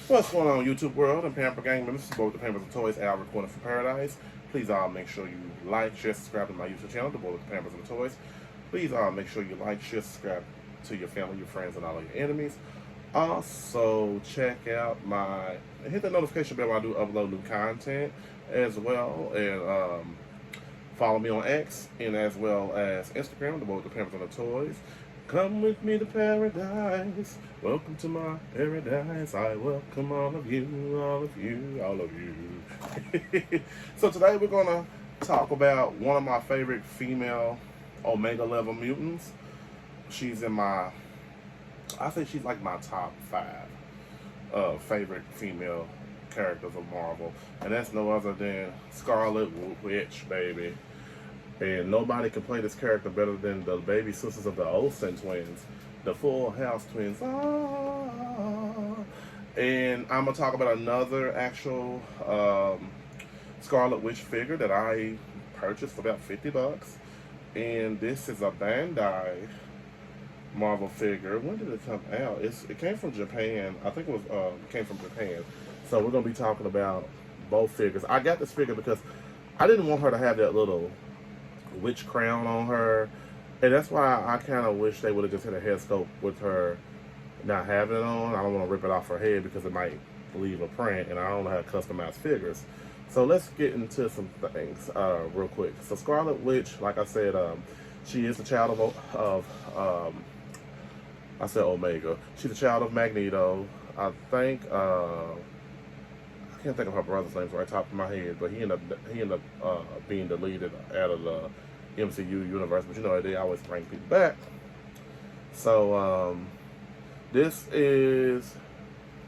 What's going on, YouTube world and Pamper Gang members? This is both the Pampers and Toys out recording from Paradise. Please make sure you like, share, subscribe to my YouTube channel, the both the Pampers and the Toys. Please make sure you like, share, subscribe to your family, your friends, and all of your enemies. Also, check out hit the notification bell when I do upload new content as well. And follow me on X and as well as Instagram, the both the Pampers and the Toys. Come with me to paradise. Welcome to my paradise. I welcome all of you, all of you, all of you. So today we're going to talk about one of my favorite female Omega level mutants. She's in I think she's like my top 5 favorite female characters of Marvel. And that's no other than Scarlett Witch, baby. And nobody can play this character better than the baby sisters of the Olsen twins, the Full House twins. And I'm going to talk about another actual Scarlet Witch figure that I purchased for about $50. And this is a Bandai Marvel figure. When did it come out? It came from Japan. I think it came from Japan. So we're going to be talking about both figures. I got this figure because I didn't want her to have that little witch crown on her, and that's why I kind of wish they would have just had a head sculpt with her not having it on. I don't want to rip it off her head because it might leave a print, and I don't know how to customize figures. So let's get into some things real quick. So Scarlet Witch, like I said, she is the child of I said Omega. She's a child of Magneto. I think I can't think of her brother's name right top of my head, but he ended up being deleted out of the MCU universe. But you know they always bring people back. So this is,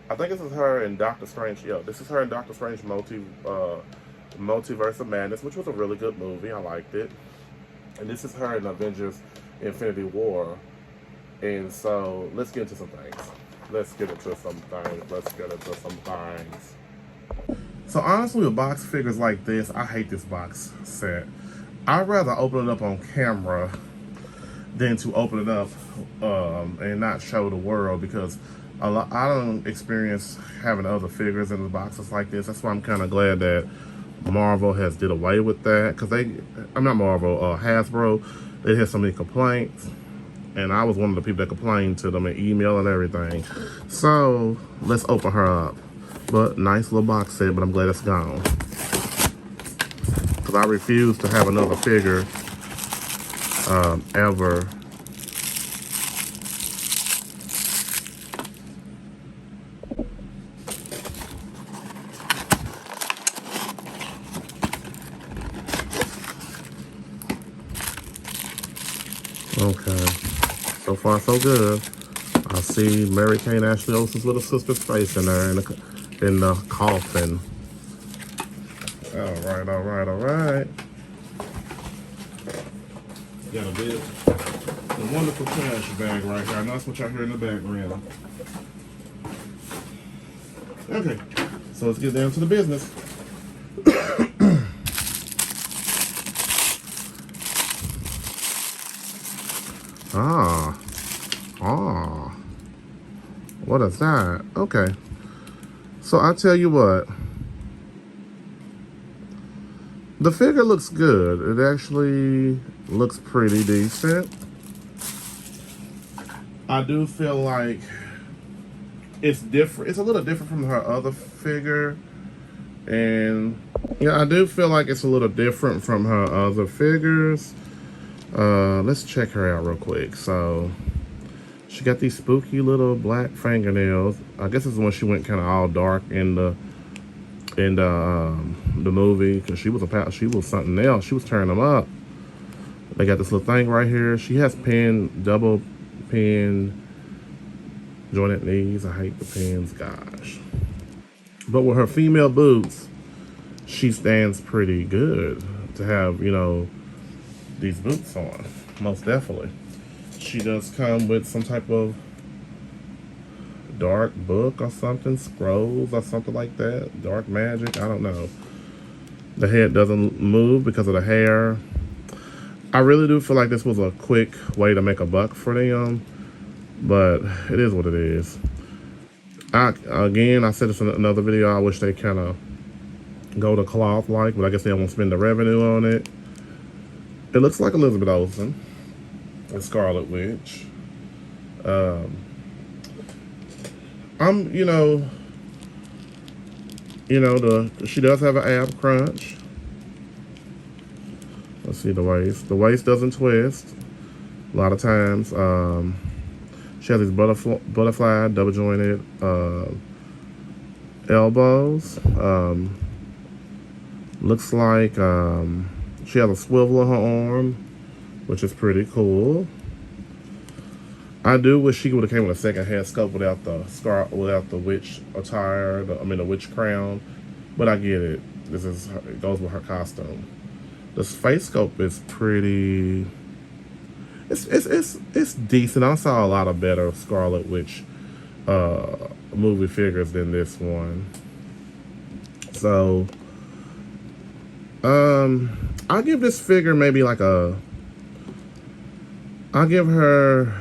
I think this is her in Doctor Strange. Yeah, this is her in Doctor Strange Multiverse of Madness, which was a really good movie. I liked it. And this is her in Avengers Infinity War. And so let's get into some things. So honestly, with box figures like this, I hate this box set. I'd rather open it up on camera than to open it up and not show the world, because I don't experience having other figures in the boxes like this. That's why I'm kind of glad that Marvel has did away with that, because I'm not Marvel, Hasbro, they had so many complaints, and I was one of the people that complained to them in email and everything. So let's open her up. But nice little box set, but I'm glad it's gone, because I refuse to have another figure ever. Okay, so far so good. I see Mary Kate Ashley Olsen's little sister's face in there in the coffin. All right. Got a wonderful trash bag right here. I know that's what y'all hear in the background. Okay, so let's get down to the business. What is that? Okay. So I tell you what, the figure looks good. It actually looks pretty decent. I do feel like it's different. It's a little different from her other figure. And yeah, I do feel like it's a little different from her other figures. Let's check her out real quick. So she got these spooky little black fingernails. I guess this is when she went kind of all dark in the movie, because she was something else. She was tearing them up. They got this little thing right here. She has double pin jointed knees. I hate the pins, gosh. But with her female boots, she stands pretty good to have, these boots on, most definitely. She does come with some type of dark book or something, scrolls or something like that, dark magic, I don't know. The head doesn't move because of the hair. I really do feel like this was a quick way to make a buck for them, but it is what it is. I said this in another video, I wish they kind of go to cloth like, but I guess they won't spend the revenue on it. It looks like Elizabeth Olsen and Scarlet Witch. I'm, she does have an ab crunch. Let's see the waist. The waist doesn't twist. A lot of times, she has these butterfly double jointed elbows. Looks like she has a swivel on her arm, which is pretty cool. I do wish she would have came with a second head sculpt without the witch attire, the witch crown. But I get it. It goes with her costume. This face sculpt is pretty. It's decent. I saw a lot of better Scarlet Witch movie figures than this one. So I'll give this figure maybe like I'll give her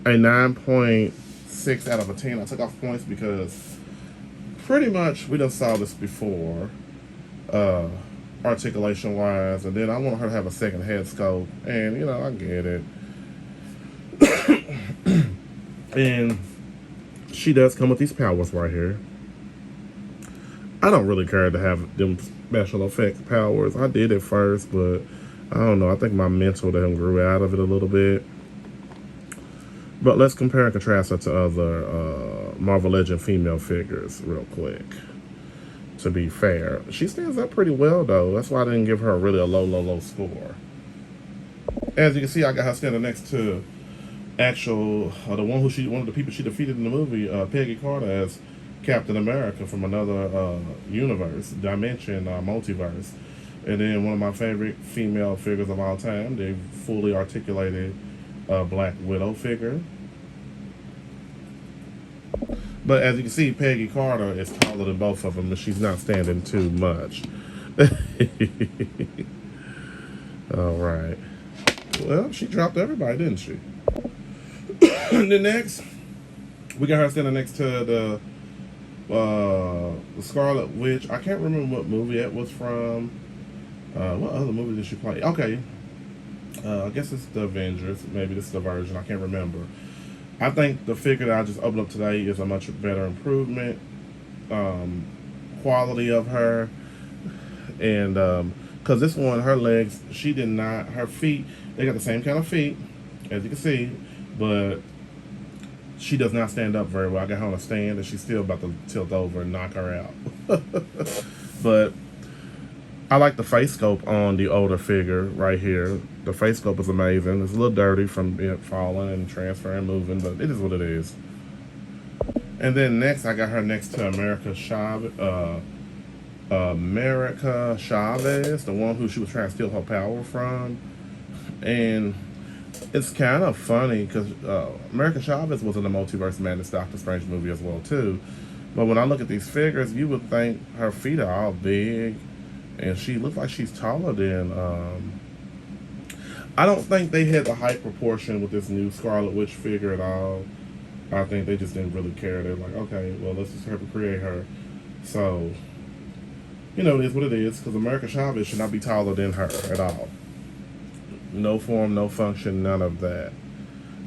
a 9.6 out of a 10. I took off points because pretty much we done saw this before, articulation wise, and then I want her to have a second head sculpt, and I get it. And she does come with these powers right here. I don't really care to have them special effects powers. I did it first, but I don't know. I think my mental then grew out of it a little bit. But let's compare and contrast her to other Marvel Legend female figures real quick. To be fair, she stands up pretty well though. That's why I didn't give her a low score. As you can see, I got her standing next to the one of the people she defeated in the movie, Peggy Carter, as Captain America from another universe, dimension, multiverse. And then one of my favorite female figures of all time, they fully articulated Black Widow figure. But as you can see, Peggy Carter is taller than both of them, but she's not standing too much. All right. Well, she dropped everybody, didn't she? And then next, we got her standing next to the Scarlet Witch. I can't remember what movie it was from. What other movie did she play? Okay. I guess it's the Avengers. Maybe this is the version. I can't remember. I think the figure that I just opened up today is a much better improvement. Quality of her. And because this one, her legs, she did not, her feet, they got the same kind of feet, as you can see, but she does not stand up very well. I got her on a stand and she's still about to tilt over and knock her out. But I like the face sculpt on the older figure right here. The face sculpt is amazing. It's a little dirty from it falling and transferring and moving, but it is what it is. And then next, I got her next to America Chavez, the one who she was trying to steal her power from. And it's kind of funny because America Chavez was in the Multiverse Madness Doctor Strange movie as well too. But when I look at these figures, you would think her feet are all big, and she looks like she's taller than. I don't think they had the height proportion with this new Scarlet Witch figure at all. I think they just didn't really care. They're like, okay, well, let's just create her. So, it is what it is, because America Chavez should not be taller than her at all. No form, no function, none of that.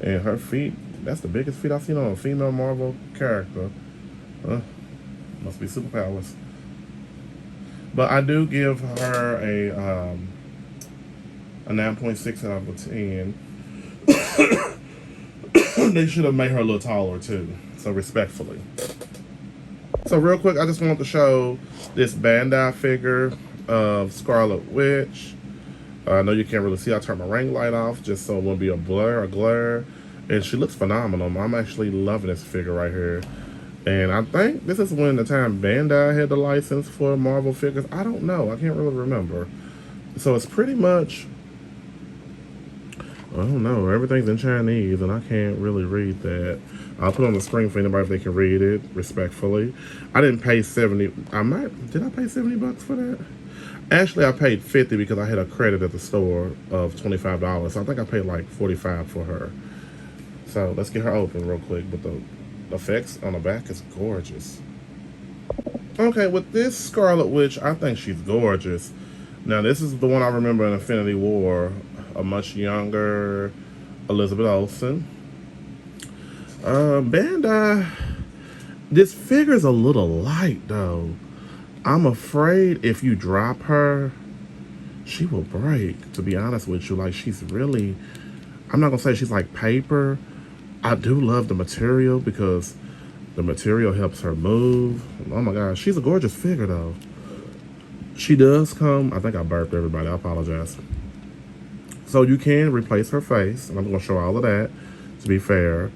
And her feet, that's the biggest feet I've seen on a female Marvel character. Must be superpowers. But I do give her a 9.6 out of a 10. They should have made her a little taller too. So respectfully. So real quick, I just want to show this Bandai figure of Scarlet Witch. I know you can't really see. I turned my ring light off just so it won't be a glare. And she looks phenomenal. I'm actually loving this figure right here. And I think this is when the time Bandai had the license for Marvel figures. I don't know. I can't really remember. So it's pretty much, I don't know. Everything's in Chinese and I can't really read that. I'll put it on the screen for anybody if they can read it, respectfully. I didn't pay 70. Did I pay 70 bucks for that? Actually, I paid 50 because I had a credit at the store of $25. So I think I paid like 45 for her. So let's get her open real quick with the effects on the back is gorgeous. Okay, with this Scarlet Witch, I think she's gorgeous. Now, this is the one I remember in Infinity War, a much younger Elizabeth Olsen. Bandai, this figure's a little light though. I'm afraid if you drop her, she will break, to be honest with you. Like, she's really, I'm not gonna say she's like paper. I do love the material because the material helps her move. Oh my gosh, she's a gorgeous figure though. She does come, I think I burped everybody, I apologize. So you can replace her face, and I'm gonna show all of that, to be fair.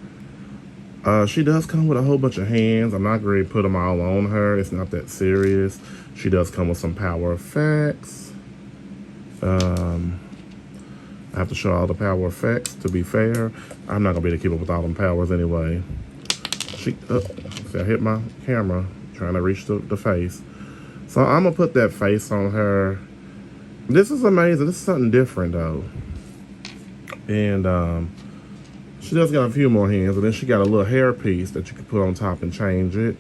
She does come with a whole bunch of hands. I'm not going to put them all on her. It's not that serious. She does come with some power effects. I have to show all the power effects, to be fair. I'm not going to be able to keep up with all them powers anyway. See, I hit my camera trying to reach the face. So I'm going to put that face on her. This is amazing. This is something different, though. And, she does got a few more hands, and then she got a little hair piece that you can put on top and change it.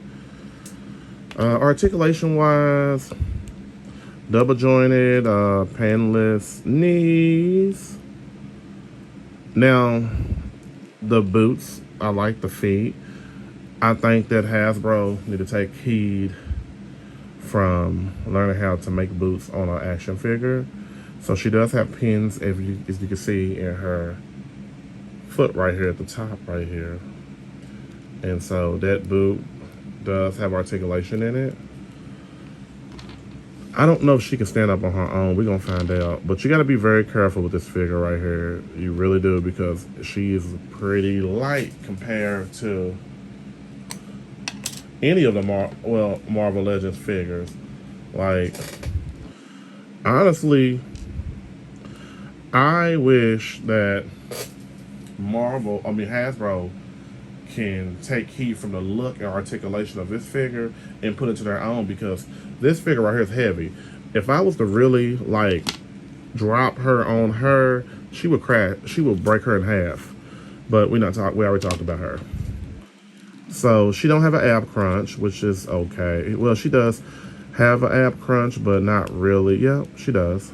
Articulation-wise, double jointed, panless knees. Now, the boots, I like the feet. I think that Hasbro need to take heed from learning how to make boots on an action figure. So she does have pins, as you can see, in her foot right here at the top right here. And so that boot does have articulation in it. I don't know if she can stand up on her own. We're gonna find out. But you gotta be very careful with this figure right here. You really do, because she is pretty light compared to any of the Marvel Legends figures. Like, honestly, I wish that Hasbro can take heed from the look and articulation of this figure and put it to their own, because this figure right here is heavy. If I was to really like drop her on her, she would crash. She would break her in half. But we already talked about her. So she don't have an ab crunch, which is okay. Well, she does have an ab crunch, but not really. Yeah, she does.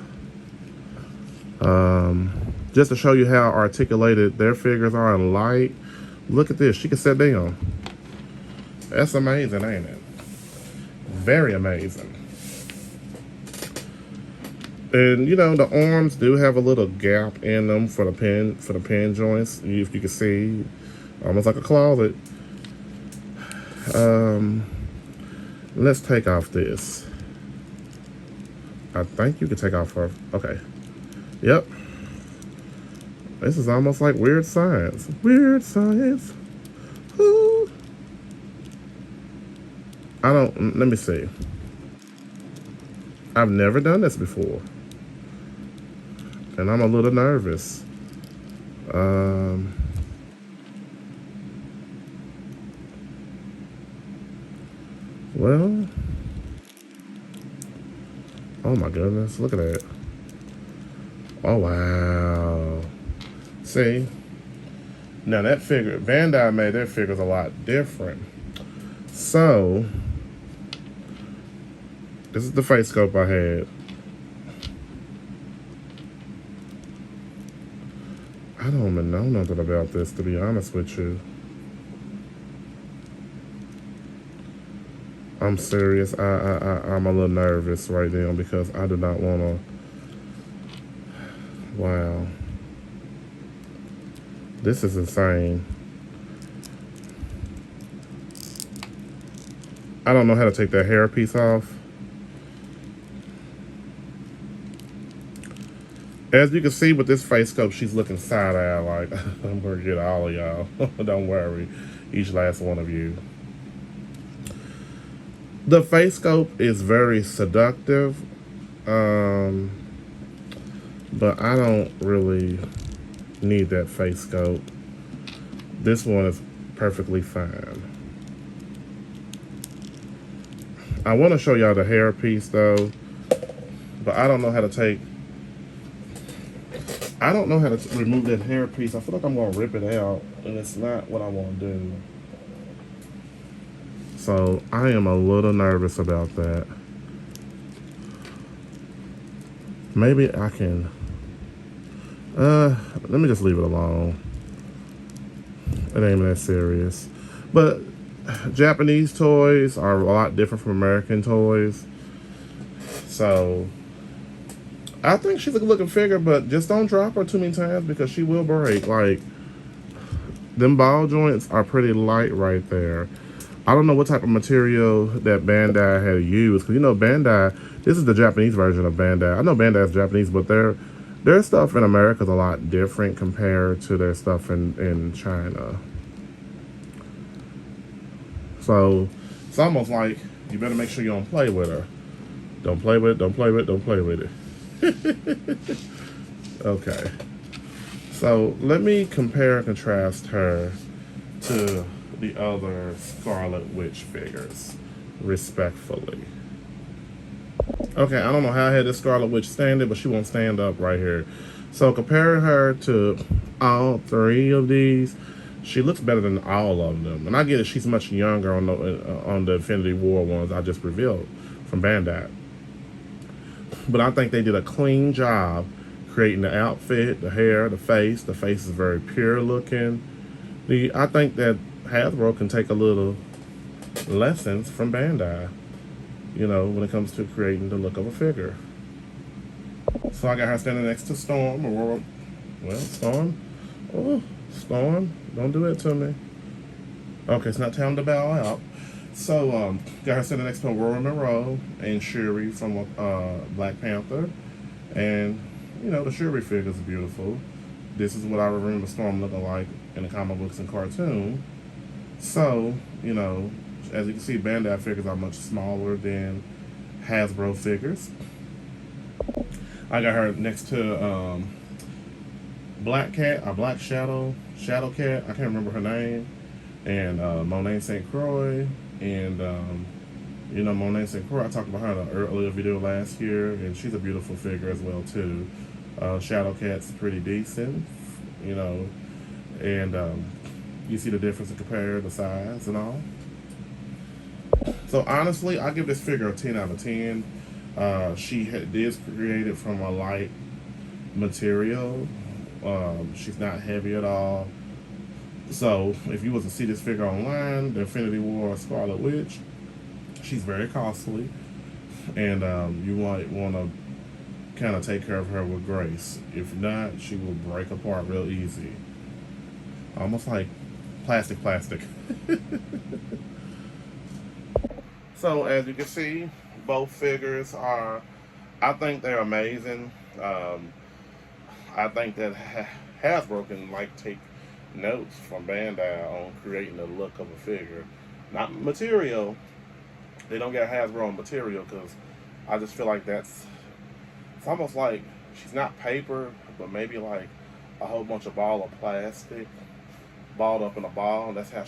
Just to show you how articulated their figures are in light, look at this. She can sit down. That's amazing, ain't it? Very amazing. And you know, the arms do have a little gap in them for the pin joints. If you can see, almost like a closet. Let's take off this. I think you can take off her. Okay. Yep. This is almost like Weird Science. Weird Science. Ooh. Let me see. I've never done this before. And I'm a little nervous. Well. Oh my goodness, look at that. Oh wow. See? Now that figure, Bandai made their figures a lot different. So, this is the face scope I had. I don't even know nothing about this, to be honest with you. I'm serious. I'm a little nervous right now because I do not want to. Wow. This is insane. I don't know how to take that hair piece off. As you can see with this face scope, she's looking side-eye like, I'm going to get all of y'all. Don't worry. Each last one of you. The face scope is very seductive. But I don't really need that face scope. This one is perfectly fine. I want to show y'all the hair piece though, but I don't know how to remove that hair piece. I feel like I'm going to rip it out, and it's not what I want to do. So I am a little nervous about that. Maybe I can, let me just leave it alone. It ain't that serious. But Japanese toys are a lot different from American toys. So I think she's a good looking figure, but just don't drop her too many times because she will break. Like, them ball joints are pretty light right there. I don't know what type of material that Bandai had used, because you know Bandai, this is the Japanese version of Bandai. I know Bandai is Japanese, but their stuff in America is a lot different compared to their stuff in China. So it's almost like you better make sure you don't play with her. Don't play with it, don't play with it, don't play with it. Okay. So let me compare and contrast her to the other Scarlet Witch figures, respectfully. Okay, I don't know how I had this Scarlet Witch standing, but she won't stand up right here. So comparing her to all three of these, she looks better than all of them. And I get it, she's much younger on the Infinity War ones I just revealed from Bandai. But I think they did a clean job creating the outfit, the hair, the face. The face is very pure looking. I think that Hasbro can take a little lessons from Bandai, you know, when it comes to creating the look of a figure. So I got her standing next to Storm, Aurora. Well, Storm. Oh, Storm, don't do it to me. Okay, it's not time to bow out. So, got her standing next to Aurora Monroe and Shuri from Black Panther. And, you know, the Shuri figure is beautiful. This is what I remember Storm looking like in the comic books and cartoon. So, you know, as you can see, Bandai figures are much smaller than Hasbro figures. I got her next to Black Cat, or Black Shadow Cat. I can't remember her name. And Monet St. Croix. And, you know, Monet St. Croix, I talked about her in an earlier video last year. And she's a beautiful figure as well, too. Shadow Cat's pretty decent, you know. And you see the difference in compare the size and all. So honestly, I give this figure a 10 out of 10. She is created from a light material. She's not heavy at all. So if you was to see this figure online, the Infinity War Scarlet Witch, she's very costly, and you might want to kind of take care of her with grace. If not, she will break apart real easy. Almost like plastic. So as you can see, both figures are, I think they're amazing. I think that Hasbro can like take notes from Bandai on creating the look of a figure. Not material. They don't get Hasbro on material, because I just feel like it's almost like she's not paper, but maybe like a whole bunch of ball of plastic balled up in a ball. That's how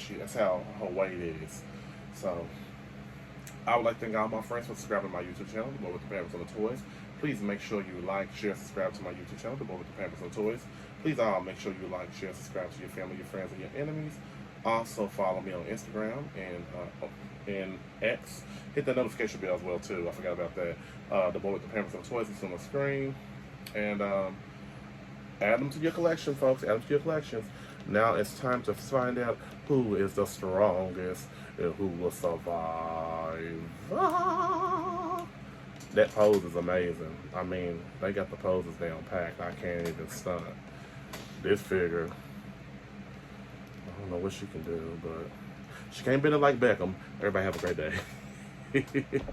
her weight is. So I would like to thank all my friends for subscribing to my YouTube channel, The Boy with the Pampers and the Toys. Please make sure you like, share, subscribe to my YouTube channel, The Boy with the Pampers and the Toys. Please all make sure you like, share, subscribe to your family, your friends, and your enemies. Also follow me on Instagram and X. Hit the notification bell as well too. I forgot about that. The Boy with the Pampers and the Toys is on the screen. And add them to your collection, folks. Add them to your collections. Now it's time to find out who is the strongest and who will survive. That pose is amazing. I mean, they got the poses down packed. I can't even stunt. This figure, I don't know what she can do, but she can't bend it like Beckham. Everybody have a great day.